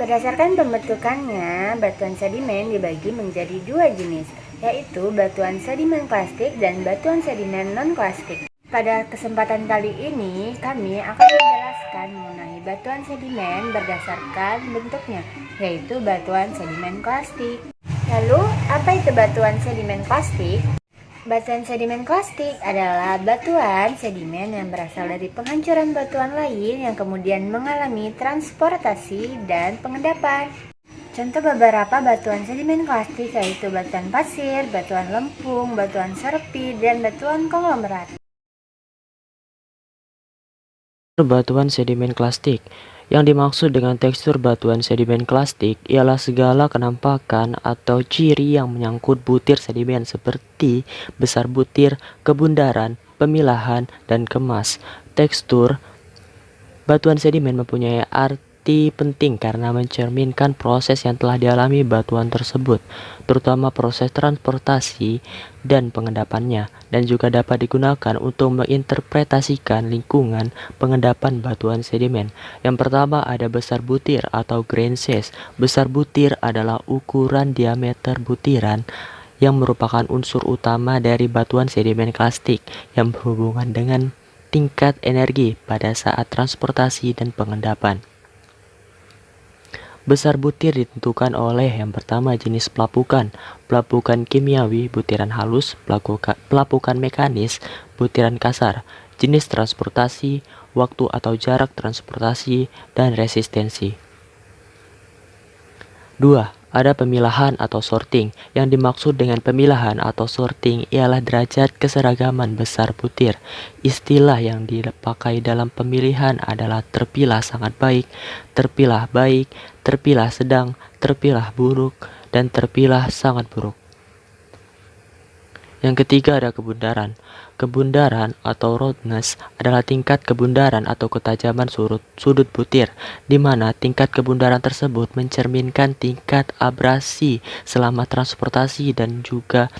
Berdasarkan pembentukannya, batuan sedimen dibagi menjadi dua jenis, yaitu batuan sedimen klastik dan batuan sedimen non-klastik. Pada kesempatan kali ini, kami akan menjelaskan mengenai batuan sedimen berdasarkan bentuknya, yaitu batuan sedimen klastik. Lalu, apa itu batuan sedimen klastik? Batuan sedimen klastik adalah batuan sedimen yang berasal dari penghancuran batuan lain yang kemudian mengalami transportasi dan pengendapan. Contoh beberapa batuan sedimen klastik yaitu batuan pasir, batuan lempung, batuan serpi, dan batuan konglomerat. Batuan sedimen klastik. Yang dimaksud dengan tekstur batuan sedimen klastik ialah segala kenampakan atau ciri yang menyangkut butir sedimen seperti besar butir, kebundaran, pemilahan, dan kemas. Tekstur batuan sedimen mempunyai arti penting karena mencerminkan proses yang telah dialami batuan tersebut, terutama proses transportasi dan pengendapannya, dan juga dapat digunakan untuk menginterpretasikan lingkungan pengendapan batuan sedimen. Yang pertama ada besar butir atau grain size. Besar butir adalah ukuran diameter butiran yang merupakan unsur utama dari batuan sedimen klastik yang berhubungan dengan tingkat energi pada saat transportasi dan pengendapan. Besar butir ditentukan oleh yang pertama jenis pelapukan, pelapukan kimiawi, butiran halus, pelapukan mekanis, butiran kasar, jenis transportasi, waktu atau jarak transportasi, dan resistensi. 2. Ada pemilahan atau sorting. Yang dimaksud dengan pemilahan atau sorting ialah derajat keseragaman besar butir. Istilah yang dipakai dalam pemilihan adalah terpilah sangat baik, terpilah sedang, terpilah buruk, dan terpilah sangat buruk. Yang ketiga ada kebundaran. Kebundaran atau roughness adalah tingkat kebundaran atau ketajaman sudut butir, di mana tingkat kebundaran tersebut mencerminkan tingkat abrasi selama transportasi dan juga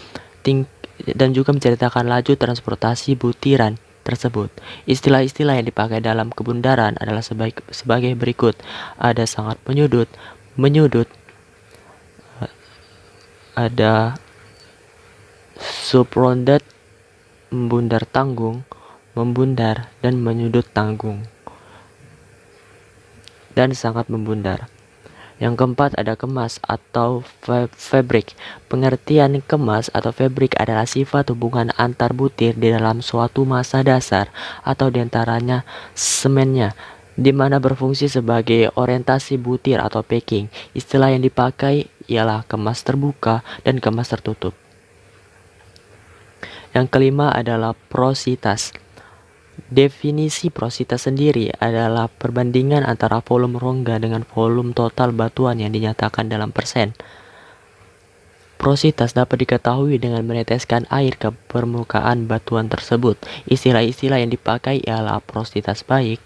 menceritakan laju transportasi butiran tersebut. Istilah-istilah yang dipakai dalam kebundaran adalah sebagai berikut. Ada sangat menyudut, ada subrounded, membundar tanggung, membundar, dan menyudut tanggung, dan sangat membundar. Yang keempat ada kemas atau fabrik. Pengertian kemas atau fabrik adalah sifat hubungan antar butir di dalam suatu massa dasar atau diantaranya semennya, di mana berfungsi sebagai orientasi butir atau packing. Istilah yang dipakai ialah kemas terbuka dan kemas tertutup. Yang kelima adalah porositas. Definisi porositas sendiri adalah perbandingan antara volume rongga dengan volume total batuan yang dinyatakan dalam persen. Porositas dapat diketahui dengan meneteskan air ke permukaan batuan tersebut. Istilah-istilah yang dipakai ialah porositas baik,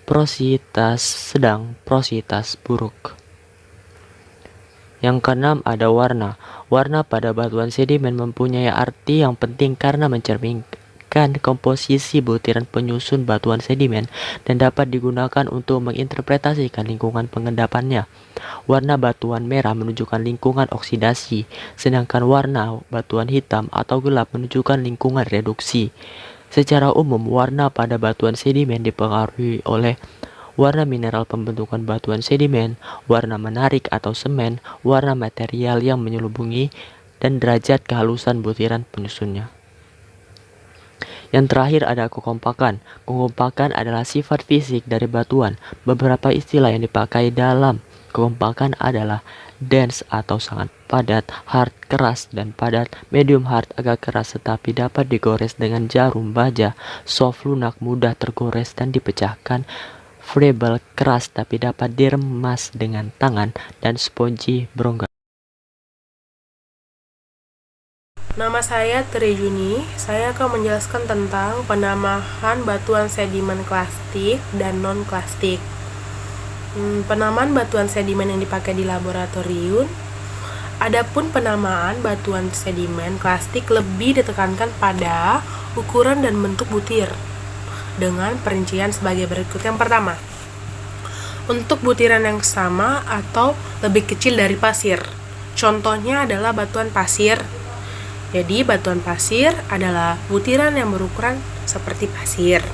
porositas sedang, porositas buruk. Yang keenam ada warna. Warna pada batuan sedimen mempunyai arti yang penting karena mencerminkan komposisi butiran penyusun batuan sedimen dan dapat digunakan untuk menginterpretasikan lingkungan pengendapannya. Warna batuan merah menunjukkan lingkungan oksidasi, sedangkan warna batuan hitam atau gelap menunjukkan lingkungan reduksi. Secara umum, warna pada batuan sedimen dipengaruhi oleh warna mineral pembentukan batuan sedimen, warna menarik atau semen, warna material yang menyelubungi, dan derajat kehalusan butiran penyusunnya. Yang terakhir ada kekompakan. Kekompakan adalah sifat fisik dari batuan. Beberapa istilah yang dipakai dalam kekompakan adalah dense atau sangat padat, hard keras dan padat, medium hard agak keras tetapi dapat digores dengan jarum baja, soft lunak mudah tergores dan dipecahkan, friable keras tapi dapat diremas dengan tangan, dan spongy berongga. Nama saya Tri Juni. Saya akan menjelaskan tentang penambahan batuan sedimen klastik dan non-klastik. Penamaan batuan sedimen yang dipakai di laboratorium. Adapun penamaan batuan sedimen klastik lebih ditekankan pada ukuran dan bentuk butir dengan perincian sebagai berikut. Yang pertama, untuk butiran yang sama atau lebih kecil dari pasir. Contohnya adalah batuan pasir. Jadi batuan pasir adalah butiran yang berukuran seperti pasir.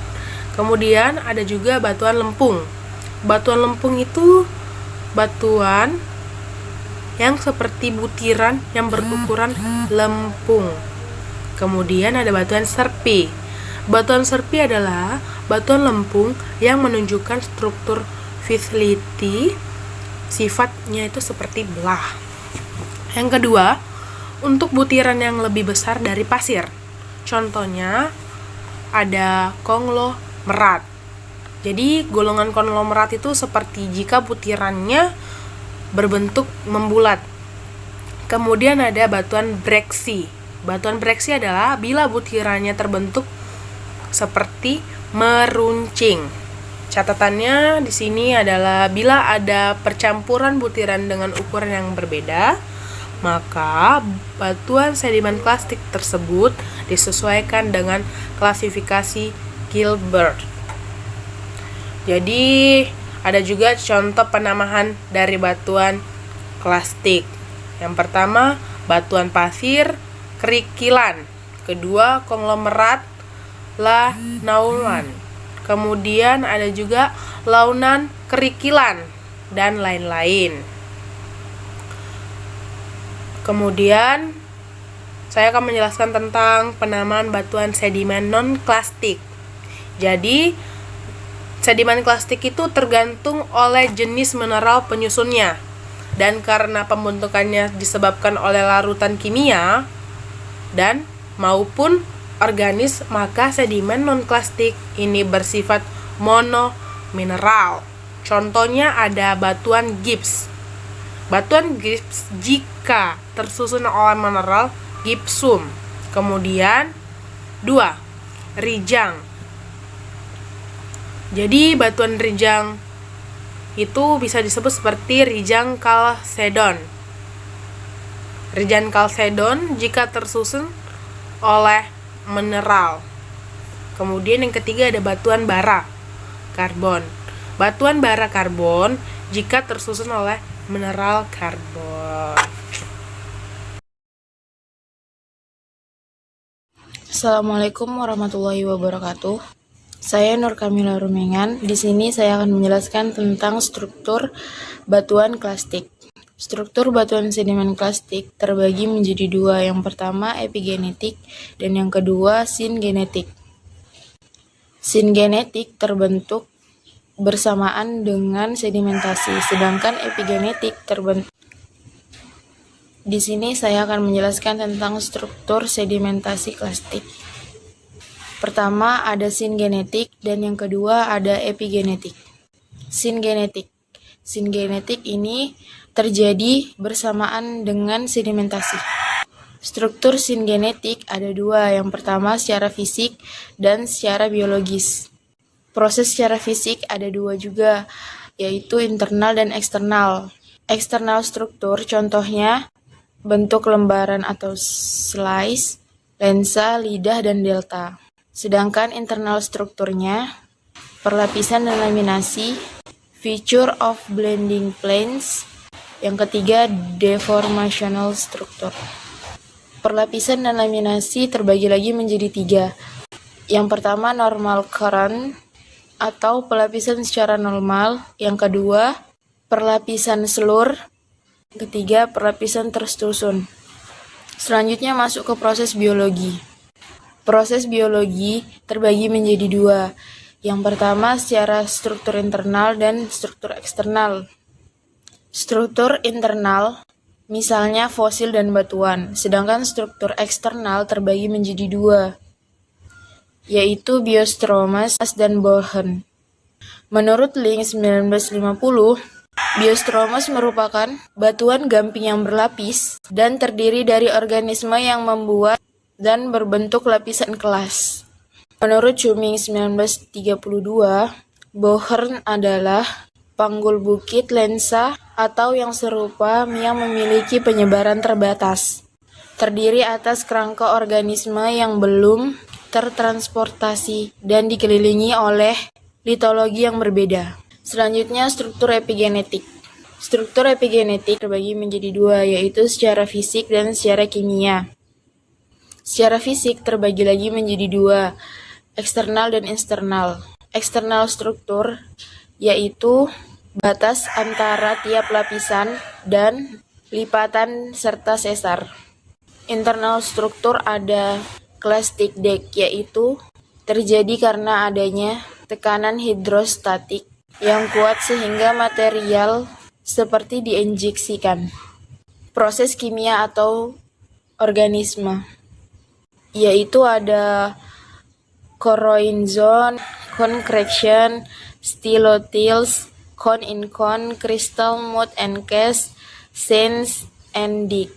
Kemudian ada juga batuan lempung. Batuan lempung itu batuan yang seperti butiran yang berukuran lempung. Kemudian ada batuan serpi. Batuan serpi adalah batuan lempung yang menunjukkan struktur fisiliti, sifatnya itu seperti belah. Yang kedua, untuk butiran yang lebih besar dari pasir. Contohnya ada konglomerat. Jadi golongan konglomerat itu seperti jika butirannya berbentuk membulat. Kemudian ada batuan breksi. Batuan breksi adalah bila butirannya terbentuk seperti meruncing. Catatannya di sini adalah bila ada percampuran butiran dengan ukuran yang berbeda, maka batuan sedimen klastik tersebut disesuaikan dengan klasifikasi Gilbert. Jadi ada juga contoh penamahan dari batuan klastik. Yang pertama, batuan pasir kerikilan. Kedua, konglomerat launan. Kemudian ada juga launan kerikilan dan lain-lain. Kemudian saya akan menjelaskan tentang penamaan batuan sedimen non-klastik. Jadi sedimen klastik itu tergantung oleh jenis mineral penyusunnya. Dan karena pembentukannya disebabkan oleh larutan kimia dan maupun organis, maka sedimen non-klastik ini bersifat monomineral. Contohnya ada batuan gips. Batuan gips jika tersusun oleh mineral gipsum. Kemudian 2. Rijang. Jadi batuan rijang itu bisa disebut seperti rijang kalsedon. Rijang kalsedon jika tersusun oleh mineral. Kemudian yang ketiga ada batuan bara karbon. Batuan bara karbon jika tersusun oleh mineral karbon. Assalamualaikum warahmatullahi wabarakatuh. Saya Nur Kamila Rumengan. Di sini saya akan menjelaskan tentang struktur batuan klastik. Struktur batuan sedimen klastik terbagi menjadi dua. Yang pertama epigenetik dan yang kedua singenetik. Singenetik terbentuk bersamaan dengan sedimentasi, sedangkan epigenetik terbentuk. Di sini saya akan menjelaskan tentang struktur sedimentasi klastik. Pertama ada singenetik dan yang kedua ada epigenetik. Singenetik. Singenetik ini terjadi bersamaan dengan sedimentasi. Struktur singenetik ada dua. Yang pertama secara fisik dan secara biologis. Proses secara fisik ada dua juga, yaitu internal dan eksternal. Eksternal struktur contohnya bentuk lembaran atau slice, lensa, lidah, dan delta. Sedangkan internal strukturnya perlapisan dan laminasi, feature of blending planes. Yang ketiga deformational struktur. Perlapisan dan laminasi terbagi lagi menjadi tiga. Yang pertama normal current atau pelapisan secara normal. Yang kedua perlapisan slur. Ketiga perlapisan tersusun. Selanjutnya masuk ke proses biologi. Proses biologi terbagi menjadi dua. Yang pertama secara struktur internal dan struktur eksternal. Struktur internal misalnya fosil dan batuan, sedangkan struktur eksternal terbagi menjadi dua, yaitu biostromas dan bohen. Menurut Link 1950, biostromas merupakan batuan gamping yang berlapis dan terdiri dari organisme yang membuat dan berbentuk lapisan kelas. Menurut Chuming 1932, bohen adalah panggul bukit lensa atau yang serupa yang memiliki penyebaran terbatas, terdiri atas kerangka organisme yang belum tertransportasi dan dikelilingi oleh litologi yang berbeda. Selanjutnya, struktur epigenetik. Struktur epigenetik terbagi menjadi dua, yaitu secara fisik dan secara kimia. Secara fisik terbagi lagi menjadi dua, eksternal dan internal. Eksternal struktur yaitu batas antara tiap lapisan dan lipatan serta sesar. Internal struktur ada clastic deck, yaitu terjadi karena adanya tekanan hidrostatik yang kuat sehingga material seperti diinjeksikan. Proses kimia atau organisme yaitu ada corrosion zone, concretion, stylotils, cone in cone, crystal, mud and cast, sands and dig.